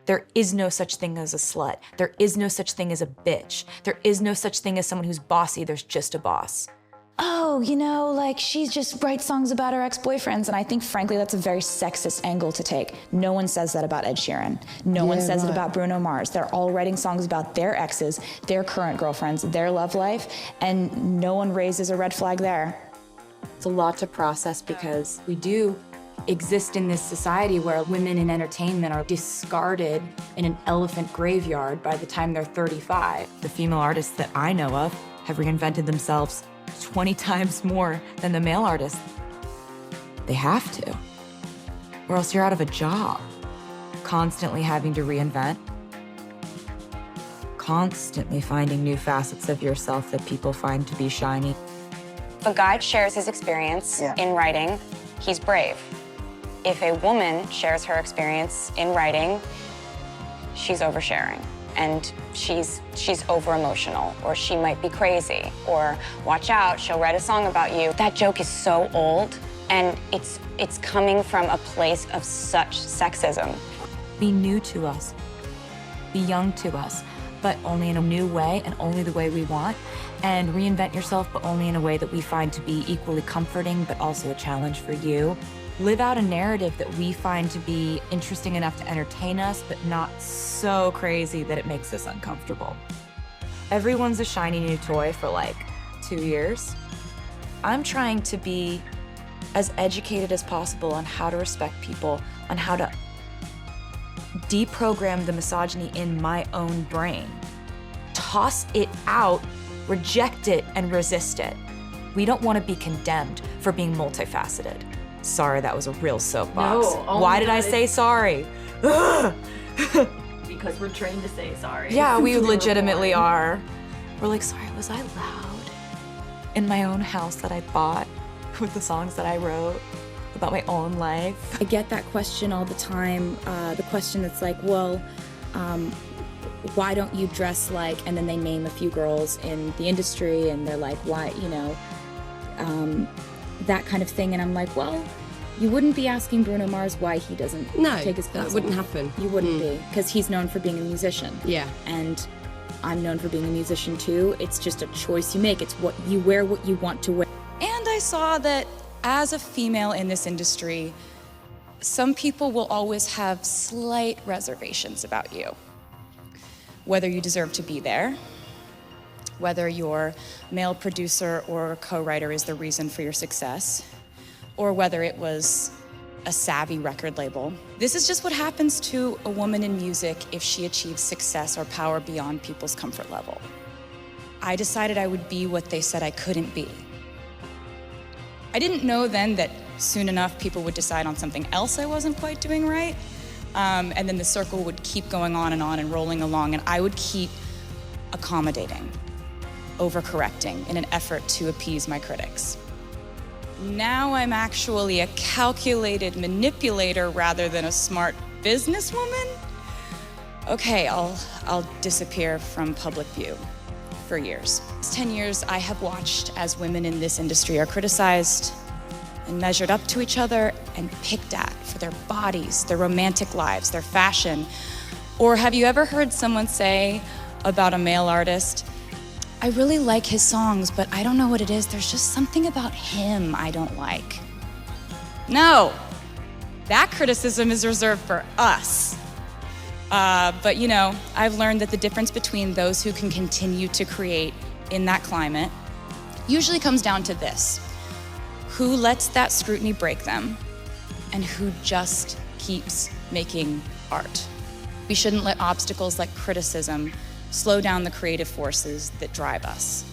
There is no such thing as a slut. There is no such thing as a bitch. There is no such thing as someone who's bossy. There's just a boss. Oh, you know, like she just writes songs about her ex-boyfriends, and I think frankly that's a very sexist angle to take. No one says that about Ed Sheeran. No one says it about Bruno Mars. They're all writing songs about their exes, their current girlfriends, their love life, and no one raises a red flag there. It's a lot to process because we do exist in this society where women in entertainment are discarded in an elephant graveyard by the time they're 35. The female artists that I know of have reinvented themselves 20 times more than the male artists. They have to, or else you're out of a job. Constantly having to reinvent, constantly finding new facets of yourself that people find to be shiny. If a guy shares his experience in writing, he's brave. If a woman shares her experience in writing, she's oversharing. And she's over-emotional, or she might be crazy, or watch out, she'll write a song about you. That joke is so old, and it's coming from a place of such sexism. Be new to us, be young to us, but only in a new way and only the way we want, and reinvent yourself, but only in a way that we find to be equally comforting, but also a challenge for you. Live out a narrative that we find to be interesting enough to entertain us, but not so crazy that it makes us uncomfortable. Everyone's a shiny new toy for like 2 years. I'm trying to be as educated as possible on how to respect people, on how to deprogram the misogyny in my own brain. Toss it out, reject it, and resist it. We don't want to be condemned for being multifaceted. Sorry, that was a real soapbox. No, oh Why my did I God, say sorry? Because we're trained to say sorry. Yeah, we Since were legitimately born. are. We're like, sorry, was I loud? In my own house that I bought with the songs that I wrote about my own life. I get that question all the time, the question that's like, well, why don't you dress like, and then they name a few girls in the industry and they're like, why, you know, that kind of thing. And I'm like, well, you wouldn't be asking Bruno Mars why he doesn't take his clothes that wouldn't off. happen. You wouldn't be, because he's known for being a musician. Yeah. And I'm known for being a musician too. It's just a choice you make. It's what you wear, what you want to wear. And I saw that as a female in this industry, some people will always have slight reservations about you. Whether you deserve to be there, whether your male producer or co-writer is the reason for your success, or whether it was a savvy record label. This is just what happens to a woman in music if she achieves success or power beyond people's comfort level. I decided I would be what they said I couldn't be. I didn't know then that soon enough people would decide on something else I wasn't quite doing right, and then the circle would keep going on and rolling along, and I would keep accommodating, overcorrecting in an effort to appease my critics. Now I'm actually a calculated manipulator rather than a smart businesswoman. Okay, I'll disappear from public view for years. It's 10 years I have watched as women in this industry are criticized and measured up to each other and picked at for their bodies, their romantic lives, their fashion. Or have you ever heard someone say about a male artist, I really like his songs, but I don't know what it is. There's just something about him I don't like. No, that criticism is reserved for us. But you know, I've learned that the difference between those who can continue to create in that climate usually comes down to this: who lets that scrutiny break them and who just keeps making art. We shouldn't let obstacles like criticism slow down the creative forces that drive us.